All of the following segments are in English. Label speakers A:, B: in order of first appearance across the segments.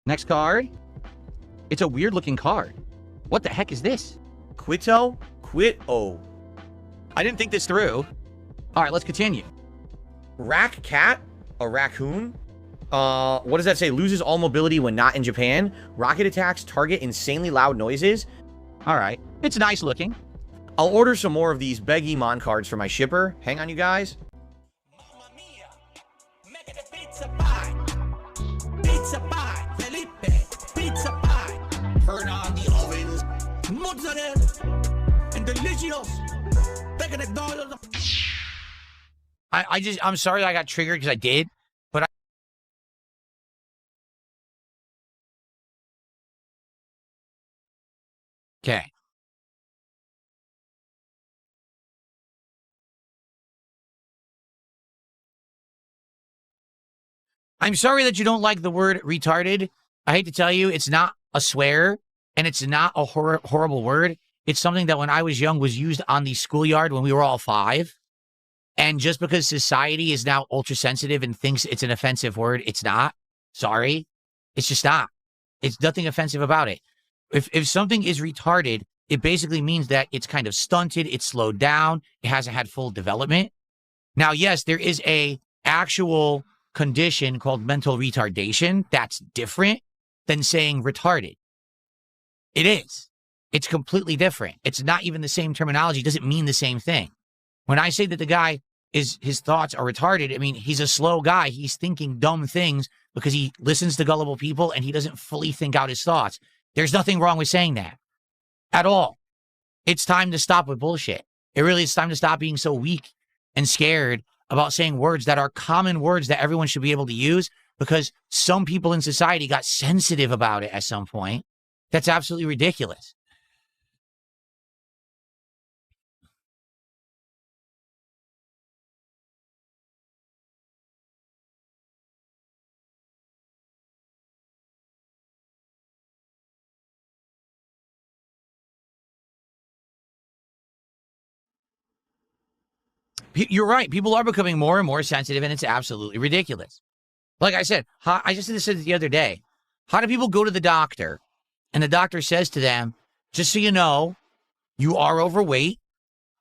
A: Next card. It's a weird looking card. What the heck is this?
B: Quito? Quit-o.
A: I didn't think this through. All right, let's continue.
B: Rack cat? A raccoon? What does that say? Loses all mobility when not in Japan. Rocket attacks target insanely loud noises.
A: All right. It's nice looking.
B: I'll order some more of these Beggy Mon cards for my shipper. Hang on, you guys.
C: Pizza pie, Felipe, pizza pie. Turn on the ovens, mozzarella, and delicious.
A: I'm sorry I got triggered because I did, but okay. I'm sorry that you don't like the word retarded. I hate to tell you, it's not a swear, and it's not a horrible word. It's something that when I was young was used on the schoolyard when we were all 5. And just because society is now ultra sensitive and thinks it's an offensive word, it's not. Sorry. It's just not. It's nothing offensive about it. If something is retarded, it basically means that it's kind of stunted, it's slowed down, it hasn't had full development. Now, yes, there is a actual condition called mental retardation. That's different than saying retarded. It is. It's completely different. It's not even the same terminology. It doesn't mean the same thing. When I say that the guy his thoughts are retarded, I mean, he's a slow guy. He's thinking dumb things because he listens to gullible people and he doesn't fully think out his thoughts. There's nothing wrong with saying that at all. It's time to stop with bullshit. It really is time to stop being so weak and scared about saying words that are common words that everyone should be able to use because some people in society got sensitive about it at some point. That's absolutely ridiculous. You're right. People are becoming more and more sensitive, and it's absolutely ridiculous. Like I said, I just said this the other day. How do people go to the doctor, and the doctor says to them, just so you know, you are overweight.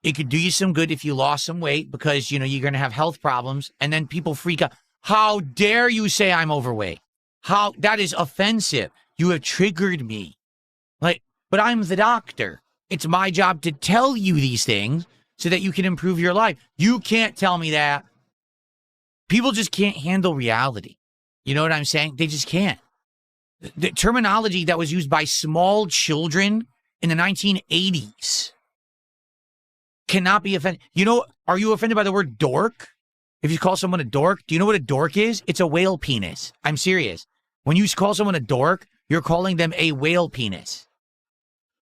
A: It could do you some good if you lost some weight because, you know, you're going to have health problems. And then people freak out. How dare you say I'm overweight? That is offensive. You have triggered me. Like, but I'm the doctor. It's my job to tell you these things so that you can improve your life. You can't tell me that. People just can't handle reality. You know what I'm saying? They just can't. The terminology that was used by small children in the 1980s cannot be offended. You know, are you offended by the word dork? If you call someone a dork, do you know what a dork is? It's a whale penis. I'm serious. When you call someone a dork, you're calling them a whale penis.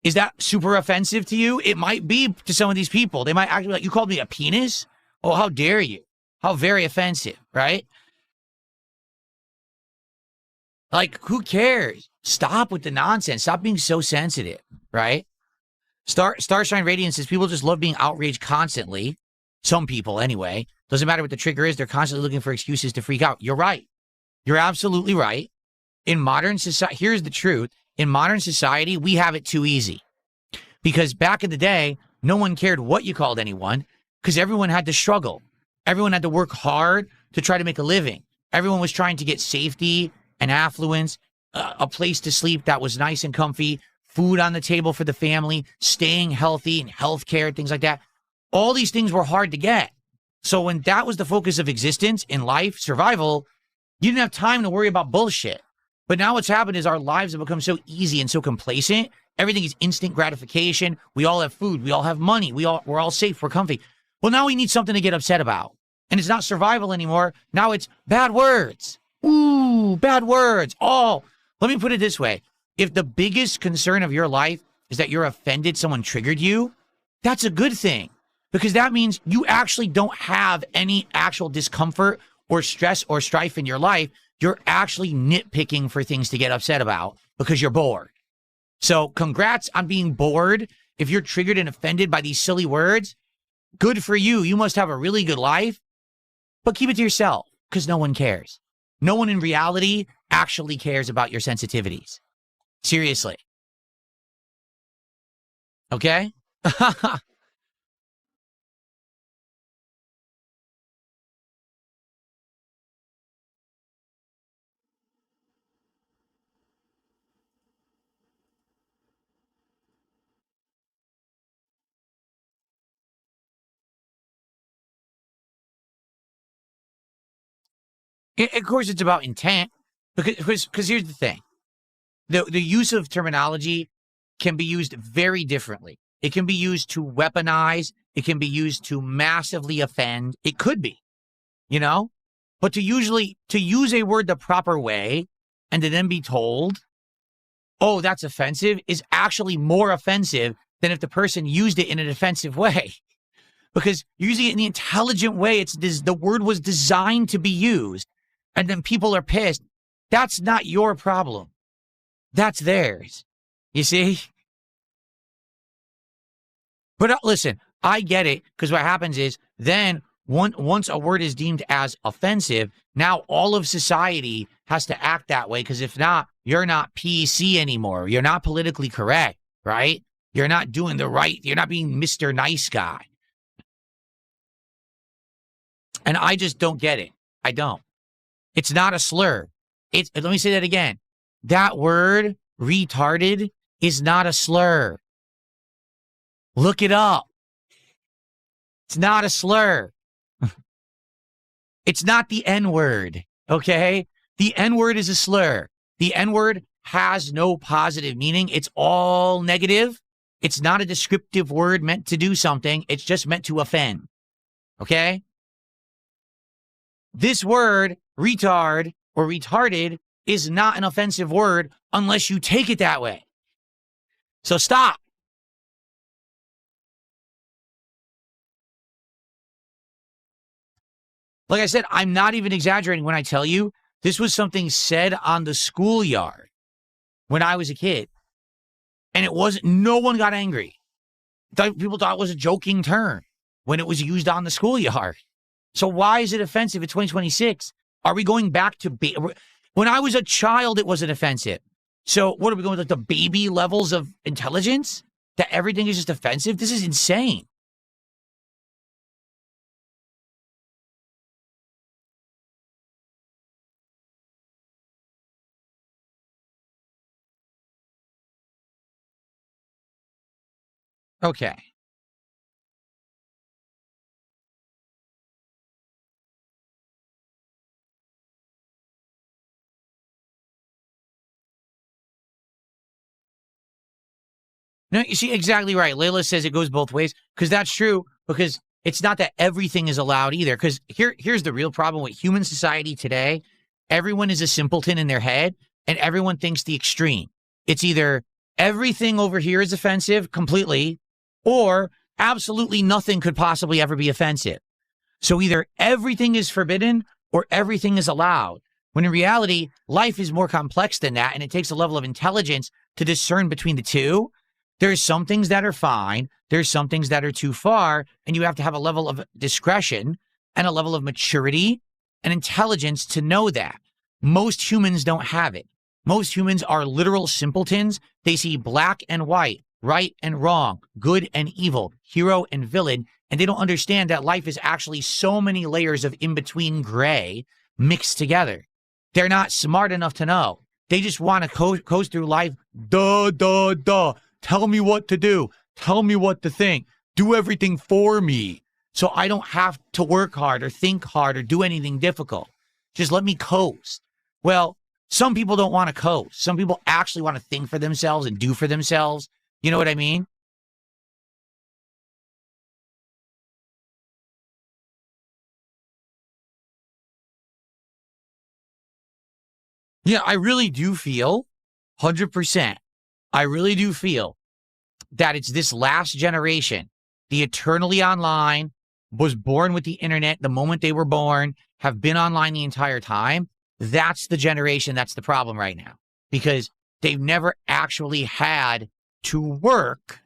A: Is that super offensive to you? It might be to some of these people. They might actually be like, you called me a penis? Oh, how dare you? How very offensive, right? Like, who cares? Stop with the nonsense. Stop being so sensitive, right? Starshine Radiance says people just love being outraged constantly. Some people, anyway. Doesn't matter what the trigger is. They're constantly looking for excuses to freak out. You're right. You're absolutely right. In modern society, here's the truth. In modern society, we have it too easy. Because back in the day, no one cared what you called anyone because everyone had to struggle. Everyone had to work hard to try to make a living. Everyone was trying to get safety and affluence, a place to sleep that was nice and comfy, food on the table for the family, staying healthy and healthcare, things like that. All these things were hard to get. So when that was the focus of existence in life, survival, you didn't have time to worry about bullshit. But now what's happened is our lives have become so easy and so complacent. Everything is instant gratification. We all have food. We all have money. We're all safe. We're comfy. Well, now we need something to get upset about. And it's not survival anymore. Now it's bad words. Ooh, bad words. Oh, let me put it this way. If the biggest concern of your life is that you're offended, someone triggered you, that's a good thing. Because that means you actually don't have any actual discomfort or stress or strife in your life. You're actually nitpicking for things to get upset about because you're bored. So congrats on being bored. If you're triggered and offended by these silly words, good for you. You must have a really good life, but keep it to yourself because no one cares. No one in reality actually cares about your sensitivities. Seriously. Okay? Of course, it's about intent. Because here's the thing. The use of terminology can be used very differently. It can be used to weaponize. It can be used to massively offend. It could be, you know? But to use a word the proper way and to then be told, oh, that's offensive, is actually more offensive than if the person used it in an offensive way. Because using it in the intelligent way, the word was designed to be used, and then people are pissed. That's not your problem. That's theirs. You see? But listen, I get it, because what happens is then once a word is deemed as offensive, now all of society has to act that way, because if not, you're not PC anymore. You're not politically correct, right? You're not doing the right. You're not being Mr. Nice Guy. And I just don't get it. I don't. It's not a slur. Let me say that again. That word, retarded, is not a slur. Look it up. It's not a slur. It's not the N-word, okay? The N-word is a slur. The N-word has no positive meaning. It's all negative. It's not a descriptive word meant to do something. It's just meant to offend, okay? This word, retard or retarded, is not an offensive word unless you take it that way. So stop. Like I said, I'm not even exaggerating when I tell you this was something said on the schoolyard when I was a kid. And no one got angry. People thought it was a joking term when it was used on the schoolyard. So why is it offensive in 2026? Are we going back to when I was a child, it wasn't offensive. So what are we going with, like the baby levels of intelligence? That everything is just offensive? This is insane. Okay. No, you see, exactly right. Layla says it goes both ways, because that's true, because it's not that everything is allowed either. Because here's the real problem with human society today. Everyone is a simpleton in their head, and everyone thinks the extreme. It's either everything over here is offensive completely, or absolutely nothing could possibly ever be offensive. So either everything is forbidden or everything is allowed. When in reality, life is more complex than that, and it takes a level of intelligence to discern between the two. There's some things that are fine. There's some things that are too far. And you have to have a level of discretion and a level of maturity and intelligence to know that. Most humans don't have it. Most humans are literal simpletons. They see black and white, right and wrong, good and evil, hero and villain. And they don't understand that life is actually so many layers of in-between gray mixed together. They're not smart enough to know. They just want to coast through life. Duh. Tell me what to do. Tell me what to think. Do everything for me so I don't have to work hard or think hard or do anything difficult. Just let me coast. Well, some people don't want to coast. Some people actually want to think for themselves and do for themselves. You know what I mean? Yeah, I really do feel 100%. I really do feel that it's this last generation, the eternally online, was born with the internet the moment they were born, have been online the entire time. That's the generation that's the problem right now, because they've never actually had to work.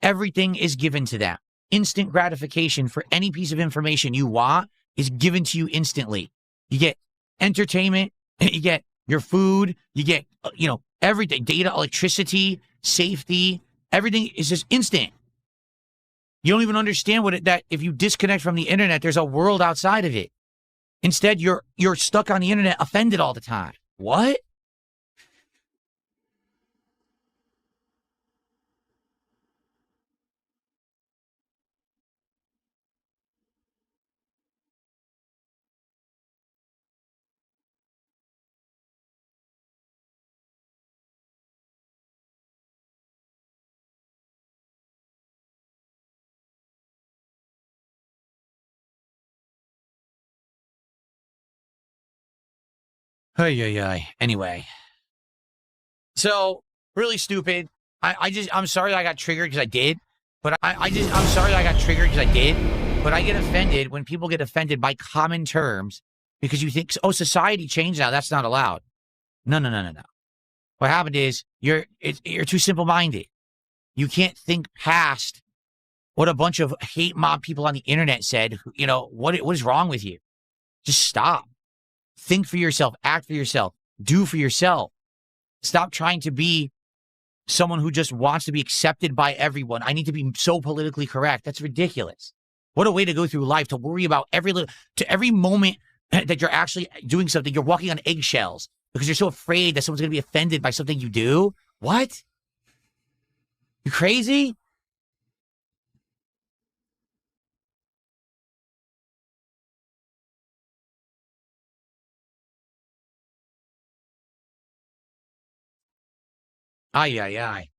A: Everything is given to them. Instant gratification for any piece of information you want is given to you instantly. You get entertainment, You get your food, you get, everything, data, electricity, safety, everything is just instant. You don't even understand that if you disconnect from the internet, there's a world outside of it. Instead, you're stuck on the internet, offended all the time. What? Ay. Anyway, so really stupid. I'm sorry I got triggered because I did, but I'm sorry I got triggered because I did, but I get offended when people get offended by common terms because you think, oh, society changed now. That's not allowed. No. What happened is you're too simple minded. You can't think past what a bunch of hate mob people on the internet said. What is wrong with you? Just stop. Think for yourself, act for yourself, do for yourself. Stop trying to be someone who just wants to be accepted by everyone. I need to be so politically correct. That's ridiculous. What a way to go through life, to worry about every moment that you're actually doing something, you're walking on eggshells because you're so afraid that someone's going to be offended by something you do. What? You crazy? Ay.